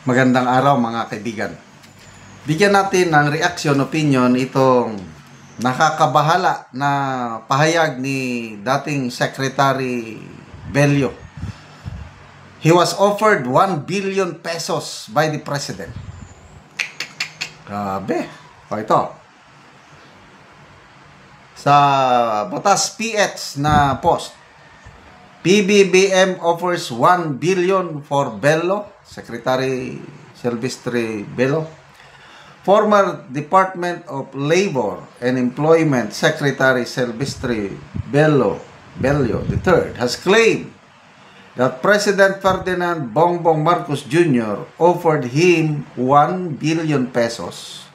Magandang araw mga kaibigan. Bigyan natin ng reaction, opinion itong nakakabahala na pahayag ni dating Secretary Bello. He was offered 1 billion pesos by the President. Grabe. O ito. Sa Batas PH na post. PBBM offers 1 billion for Bello, Secretary Silvestre Bello. Former Department of Labor and Employment Secretary Silvestre Bello III has claimed that President Ferdinand Bongbong Marcos Jr. offered him 1 billion pesos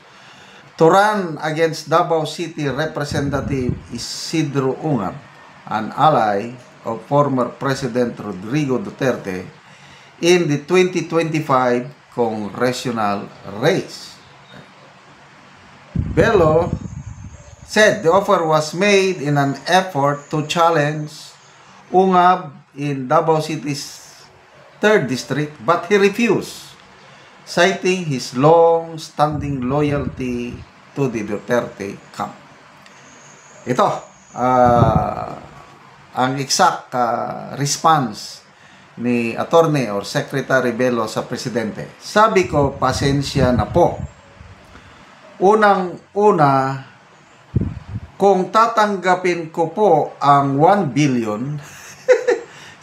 to run against Davao City Representative Isidro Ungab, an ally of former President Rodrigo Duterte in the 2025 congressional race. Bello said the offer was made in an effort to challenge Ungab in Davao City's 3rd District, but he refused, citing his long-standing loyalty to the Duterte camp. Ito, ang exact response ni Attorney or Secretary Bello sa Presidente. Sabi ko, pasensya na po. Unang-una, kung tatanggapin ko po ang 1 billion,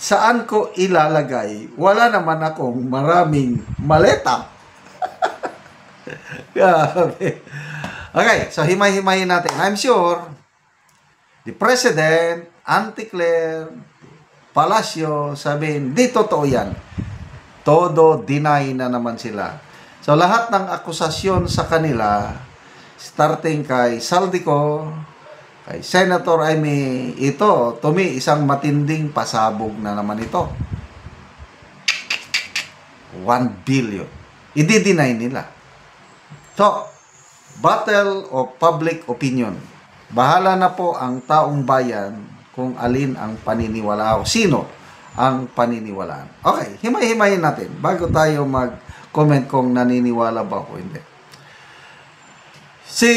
saan ko ilalagay? Wala naman akong maraming maleta. Okay, so himay-himayin natin. I'm sure the President, Auntie Claire, Palacio, sabihin, di totoo yan. Todo deny na naman sila. So, lahat ng akusasyon sa kanila, starting kay Saldico, kay Senator Amy, ito, to me, isang matinding pasabog na naman ito. 1 billion. I-deny nila. So, battle of public opinion. Bahala na po ang taong bayan kung alin ang paniniwalaan o sino ang paniniwalaan. Okay, himay-himayin natin bago tayo mag-comment kung naniniwala ba o hindi. Si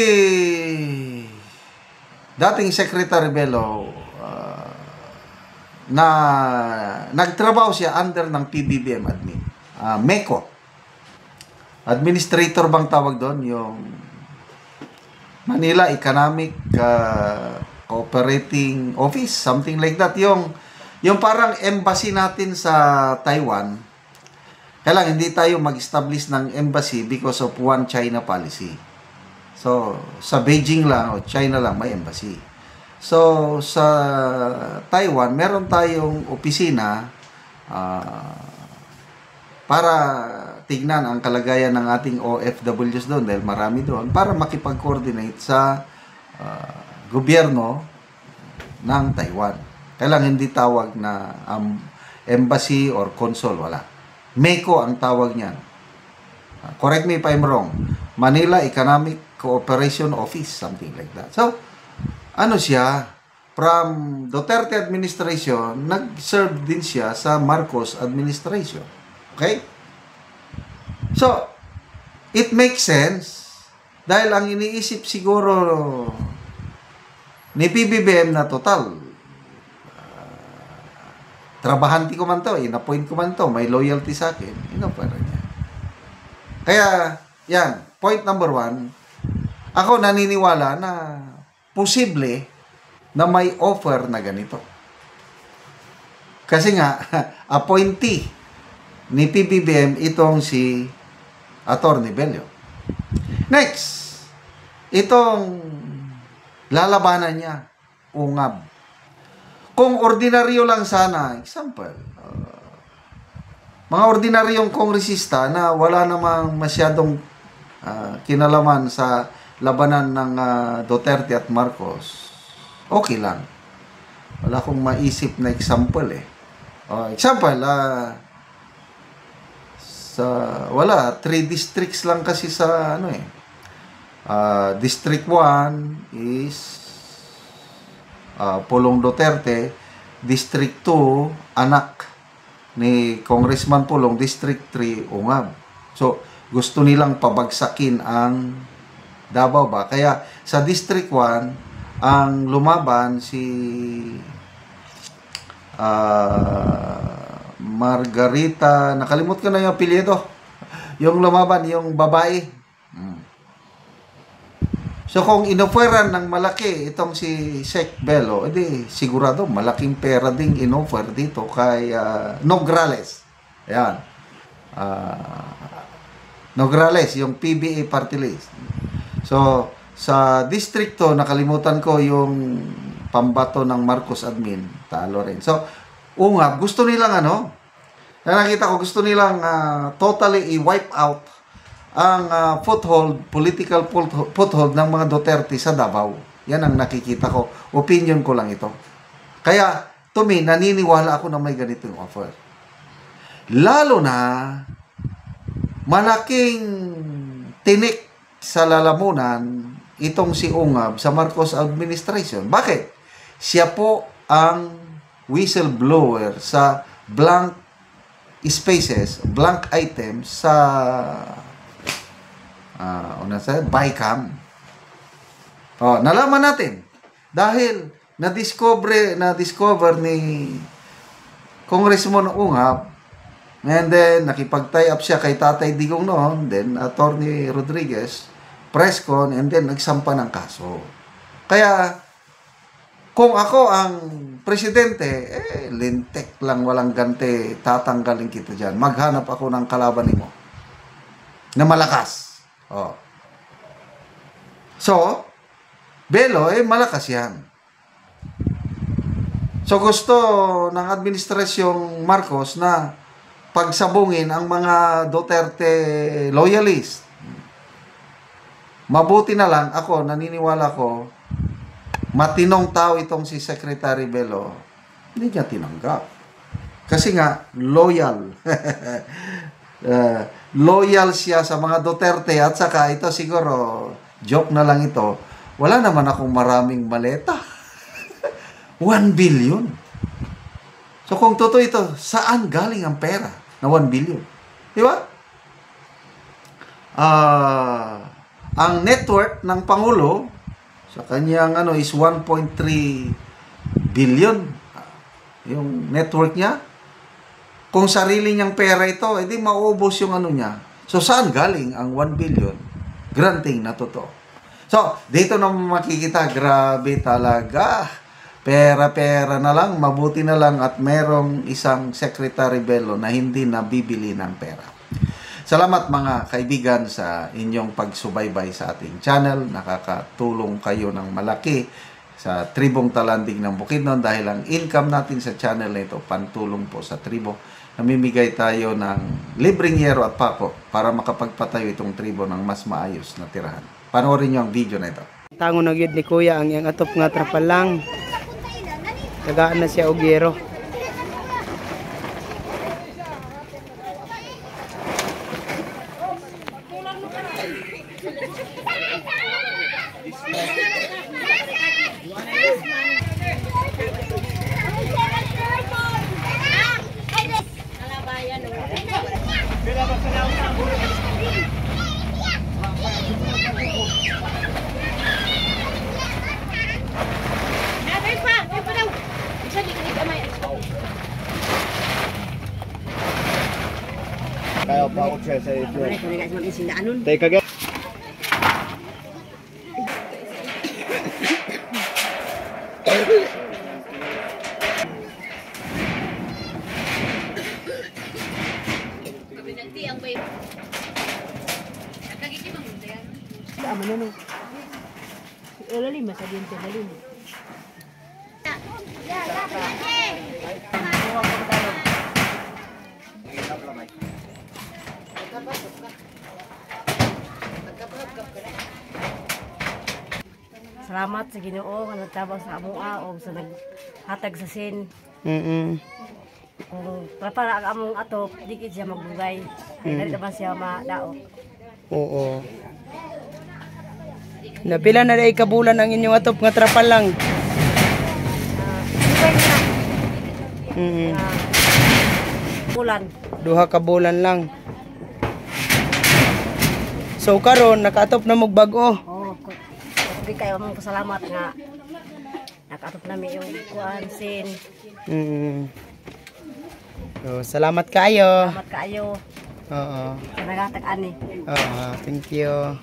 dating Secretary Bello na nagtrabaho siya under ng PBBM admin. MECO. Administrator bang tawag doon? Yung Manila Economic Cooperating Office, something like that. Yung parang embassy natin sa Taiwan. Kaya lang, hindi tayo mag-establish ng embassy because of one China policy. So, sa Beijing lang o China lang may embassy. So, sa Taiwan, meron tayong opisina para tignan ang kalagayan ng ating OFWs doon dahil marami doon para makipag-coordinate sa gobyerno ng Taiwan. Kailangan hindi tawag na embassy or consul, wala. MECO ang tawag niyan. Correct me if I'm wrong. Manila Economic Cooperation Office, something like that. So, ano siya? From Duterte administration, nag-serve din siya sa Marcos administration. Okay? So, it makes sense dahil ang iniisip siguro ni PBBM na total trabahante ko man to, in-appoint ko man to, may loyalty sa akin, ino-offer niya. Kaya, yan, point number 1, ako naniniwala na posible na may offer na ganito. Kasi nga, appointee ni PBBM itong si Attorney Bello. Next, itong lalabanan niya, Ungab. Kung ordinaryo lang sana, example, mga ordinaryong kongresista na wala namang masyadong kinalaman sa labanan ng Duterte at Marcos, okay lang. Wala akong maisip na example eh. Example, wala, 3 districts lang kasi sa ano eh. District 1 is Pulong Duterte, District 2 anak ni Congressman Pulong, District 3 Ungab. So, gusto nilang pabagsakin ang Davao ba? Kaya sa District 1, ang lumaban si Margarita, nakalimut ko na yung apelyido. Yung lumaban, yung babae. So kung inofferan ng malaki itong si Sec Bello, edi sigurado malaking pera ding inoffer dito kay Nograles. Ayan. Nograles, yung PBA party list. So sa distrito, nakalimutan ko yung pambato ng Marcos admin, talo rin. So, ungab, gusto nilang nakita ko, gusto nilang totally i-wipe out ang political foothold ng mga Duterte sa Davao. Yan ang nakikita ko. Opinion ko lang ito. Kaya, to me, naniniwala ako na may ganitong offer. Lalo na, malaking tinik sa lalamunan itong si Ungab sa Marcos administration. Bakit? Siya po ang whistleblower sa blank spaces, blank items sa BICAM. Nalaman natin dahil na-discover ni Congressman Ungab, and then nakipag-tie up siya kay Tatay Digong noon, then Attorney Rodriguez, press con, and then nagsampa ng kaso. Kaya kung ako ang presidente, lintek lang, walang ganti, tatanggalin kita dyan. Maghanap ako ng kalaban mo na malakas. So, Bello, malakas yan. So, gusto ng administrasyong Marcos na pagsabungin ang mga Duterte loyalist. Mabuti na lang, ako, naniniwala ko, matinong tao itong si Secretary Bello, hindi niya tinanggap. Kasi nga, loyal. Loyal siya sa mga Duterte at saka ito siguro, joke na lang ito, wala naman akong maraming maleta. 1 billion. So kung totoo ito, saan galing ang pera na 1 billion? Di ba? Ang net worth ng Pangulo sa kanyang is 1.3 billion. Yung network niya. Kung sarili niyang pera ito, edi maubos yung niya. So, saan galing ang 1 billion? Granting na totoo. So, dito na makikita, grabe talaga. Pera-pera na lang, mabuti na lang at merong isang Secretary Bello na hindi nabibili ng pera. Salamat mga kaibigan sa inyong pagsubaybay sa ating channel. Nakakatulong kayo ng malaki sa Tribong Talandig ng Bukidnon dahil ang income natin sa channel na ito, pantulong po sa tribo. Namimigay tayo ng libreng yero at pako para makapagpatayo itong tribo ng mas maayos na tirahan. Panoorin nyo ang video na ito. Tango na gyud ni Kuya ang iyang atop nga trapal lang. Tagaan na siya og yero. Kaya pa ako siya sa ito. Teka guys. Salamat sa Ginoo nga nagtabang sa amoa o sa naghatag sa sin. Kung para ang among atop, di kit siya magbugay. Dali naman siya madaot. Oo. Napila na rin kabulan ang inyong atop nga trapal lang. Bulan. Duha ka bulan lang. So karon nakaatop na mog bag-o. Oh, kundi kayo mong pasalamat nga nakatop namin yung kuan sin. So, salamat kayo. Salamat kayo Oo. sa nagatag ani. Oo, thank you.